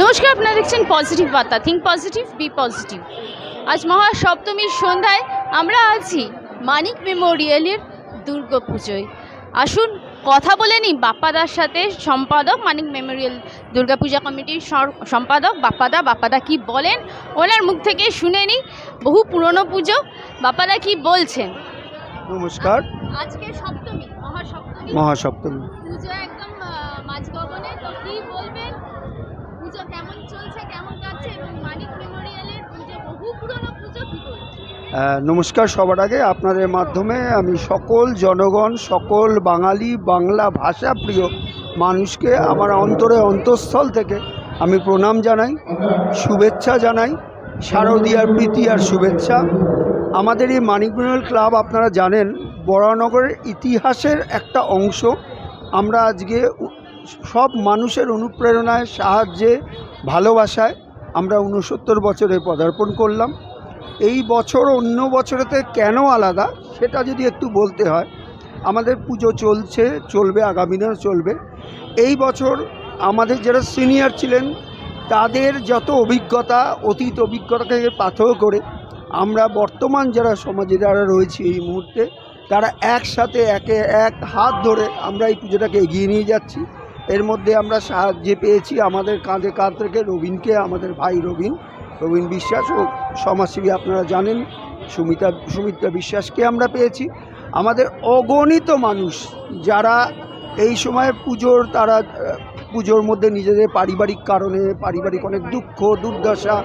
নমস্কার, আপনারা দেখছেন পজিটিভ বার্তা। Think positive, be positive. আজ মহাসপ্তমীর সন্ধ্যায় আমরা আছি মানিক মেমোরিয়ালের দুর্গাপুজোয়। আসুন কথা বলে নিই বাপ্পাদার সাথে, সম্পাদক, মানিক মেমোরিয়াল দুর্গাপূজা কমিটির সম্পাদক বাপ্পাদা কি বলেন ওনার মুখ থেকে শুনে নিই। বহু পুরনো পুজো, বাপ্পাদা কি বলছেন? নমস্কার। আজকে সপ্তমী, মহাসপ্তমী পুজো একদম মাঝ গগনে, তো কি বলবেন? পুজো কেমন চলছে, কেমন কাটছে, এবং মানিক মেমোরিয়ালের পুজো বহু পুরনো পুজো, কি বলছে? নমস্কার। সবার আগে আপনাদের মাধ্যমে আমি সকল জনগণ, সকল বাঙালি, বাংলা ভাষা প্রিয় মানুষকে আমার অন্তঃস্থল থেকে আমি প্রণাম জানাই, শুভেচ্ছা জানাই, শারদীয়ার প্রীতি আর শুভেচ্ছা। আমাদের এই মানিক মেমোরিয়াল ক্লাব আপনারা জানেন বরানগরের ইতিহাসের একটা অংশ। আমরা আজকে সব মানুষের অনুপ্রেরণায়, সাহায্যে, ভালোবাসায় আমরা 69 বছরে পদার্পণ করলাম। এই বছর অন্য বছরেতে কেন আলাদা সেটা যদি একটু বলতে হয়, আমাদের পুজো চলবে, আগামী দিনেও চলবে। এই বছর আমাদের যারা সিনিয়র ছিলেন তাদের যত অভিজ্ঞতা, অতীত অভিজ্ঞতাকে পাথর করে আমরা বর্তমান যারা সমাজে যারা রয়েছি এই মুহূর্তে, তারা একসাথে একে এক হাত ধরে আমরা এই পুজোটাকে এগিয়ে নিয়ে যাচ্ছি। এর মধ্যে আমরা সাহায্য পেয়েছি আমাদের কাঁধে কাঁধ রেখে রবিনকে, আমাদের ভাই রবিন বিশ্বাস ও সমাজসেবী আপনারা জানেন সুমিত্রা বিশ্বাসকে আমরা পেয়েছি। আমাদের অগণিত মানুষ যারা এই সময় তারা পুজোর মধ্যে নিজেদের পারিবারিক কারণে, পারিবারিক অনেক দুঃখ দুর্দশা,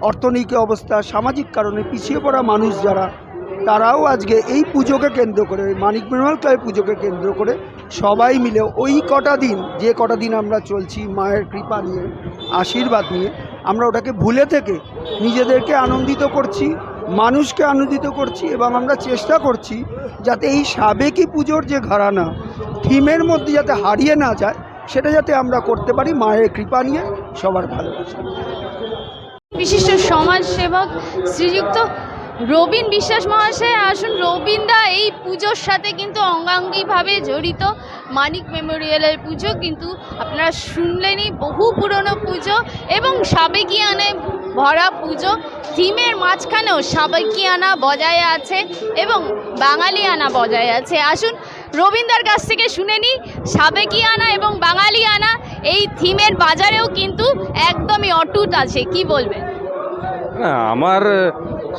অর্থনৈতিক অবস্থা, সামাজিক কারণে পিছিয়ে পড়া মানুষ যারা, তারাও আজকে এই পুজোকে কেন্দ্র করে, মানিক মেমোরিয়াল ক্লাবের পুজোকে কেন্দ্র করে সবাই মিলে ওই কটা দিন আমরা চলছি মায়ের কৃপা নিয়ে, আশীর্বাদ নিয়ে, আমরা ওটাকে ভুলে থেকে নিজেদেরকে আনন্দিত করছি, মানুষকে আনন্দিত করছি, এবং আমরা চেষ্টা করছি যাতে এই সাবেকি পুজোর যে ঘরানা থিমের মধ্যে যাতে হারিয়ে না যায়, সেটা যাতে আমরা করতে পারি মায়ের কৃপা নিয়ে, সবার ভালোবাসা। বিশিষ্ট সমাজসেবক শ্রীযুক্ত রবিন বিশ্বাস মহাশয়, আসুন। রবিনদা এই পুজোর সাথে কিন্তু অঙ্গাঙ্গিভাবে জড়িত। মানিক মেমোরিয়ালের পুজো কিন্তু আপনারা শুনলেনই, বহু পুরনো পুজো এবং সাবেকিয়ানায় ভরা পুজো। থিমের মাঝখানেও সাবেকিয়ানা বজায় আছে এবং বাঙালিয়ানা বজায় আছে। আসুন রবীন্দার কাছ থেকে শুনে নিই, সাবেকিয়ানা এবং বাঙালিয়ানা এই থিমের বাজারেও কিন্তু একদমই অটুট আছে, কি বলবেন? না, আমার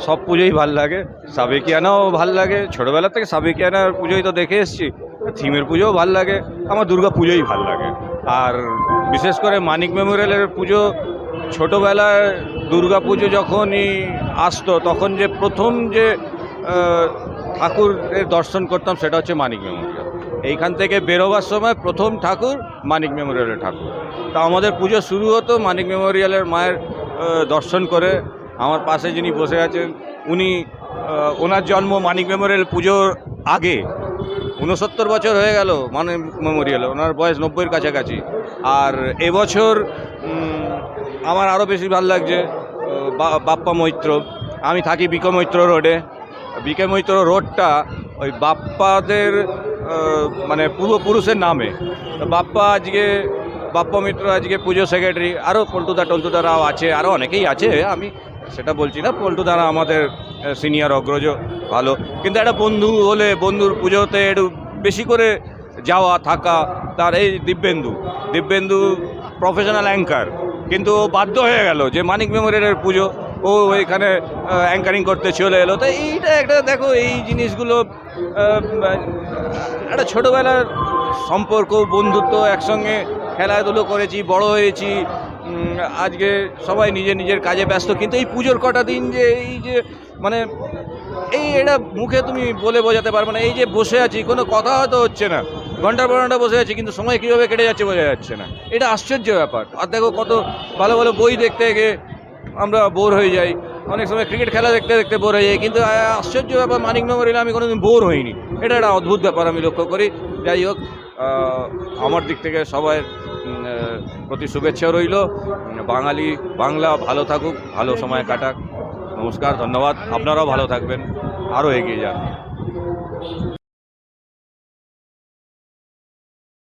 সব পুজোই ভাল লাগে, সাবেকিয়ানাও ভাল লাগে। ছোটোবেলা থেকে সাবেকিয়ানার পুজোই তো দেখে এসেছি, থিমের পুজোও ভাল লাগে, আমার দুর্গা পুজোই ভাল লাগে। আর বিশেষ করে মানিক মেমোরিয়ালের পুজো, ছোটোবেলায় দুর্গা পুজো যখনই আসতো তখন যে প্রথম যে ঠাকুরের দর্শন করতাম সেটা হচ্ছে মানিক মেমোরিয়াল। এইখান থেকে বেরোবার সময় প্রথম ঠাকুর মানিক মেমোরিয়ালের ঠাকুর। তা আমাদের পুজো শুরু হতো মানিক মেমোরিয়ালের মায়ের দর্শন করে। আমার পাশে যিনি বসে আছেন ওনার জন্ম মানিক মেমোরিয়াল পুজোর আগে। 69 বছর হয়ে গেল মানিক মেমোরিয়াল, ওনার বয়স 90-এর কাছাকাছি। আর এবছর আমার আরও বেশি ভালো লাগছে বাপ্পা মৈত্র। আমি থাকি বিকে মৈত্র রোডে। বিকে মৈত্র রোডটা ওই বাপ্পাদের মানে পূর্বপুরুষের নামে। বাপ্পা মিত্র আজকে পুজো সেক্রেটারি, আরও টলটুদারাও আছে, আরও অনেকেই আছে, আমি সেটা বলছি না। পল্টুদারা আমাদের সিনিয়র অগ্রজ, ভালো। কিন্তু একটা বন্ধু হলে বন্ধুর পুজোতে একটু বেশি করে যাওয়া থাকা। তার এই দিব্যেন্দু প্রফেশনাল অ্যাঙ্কার, কিন্তু ও বাধ্য হয়ে গেল যে মানিক মেমোরিয়ালের পুজো ও এখানে অ্যাঙ্কারিং করতে চলে এলো। তো এইটা একটা দেখো, এই জিনিসগুলো একটা ছোটোবেলার সম্পর্ক, বন্ধুত্ব, একসঙ্গে খেলাধুলো করেছি, বড় হয়েছি। আজকে সবাই নিজের কাজে ব্যস্ত, কিন্তু এই পুজোর কটা দিন যে এই যে মানে এটা মুখে তুমি বলে বোঝাতে পারবে না। এই যে বসে আছি, কোনো কথা হয়তো হচ্ছে না, ঘন্টার পর ঘন্টা বসে আছি, কিন্তু সময় কীভাবে কেটে যাচ্ছে বোঝা যাচ্ছে না। এটা আশ্চর্য ব্যাপার। আর দেখো, কত ভালো ভালো বই দেখতে গিয়ে আমরা বোর হয়ে যাই, অনেক সময় ক্রিকেট খেলা দেখতে বোর হয়ে যাই, কিন্তু আশ্চর্য ব্যাপার মানিক মেমোরিয়ালে আমি কোনোদিন বোর হইনি। এটা একটা অদ্ভুত ব্যাপার আমি লক্ষ্য করি। যাই হোক, আমার দিক থেকে সবাই প্রতি শুভেচ্ছা রইল। বাংলা ভালো থাকুক, ভালো সময় কাটাক। নমস্কার, ধন্যবাদ। আপনারাও ভালো থাকবেন, আরও এগিয়ে যান।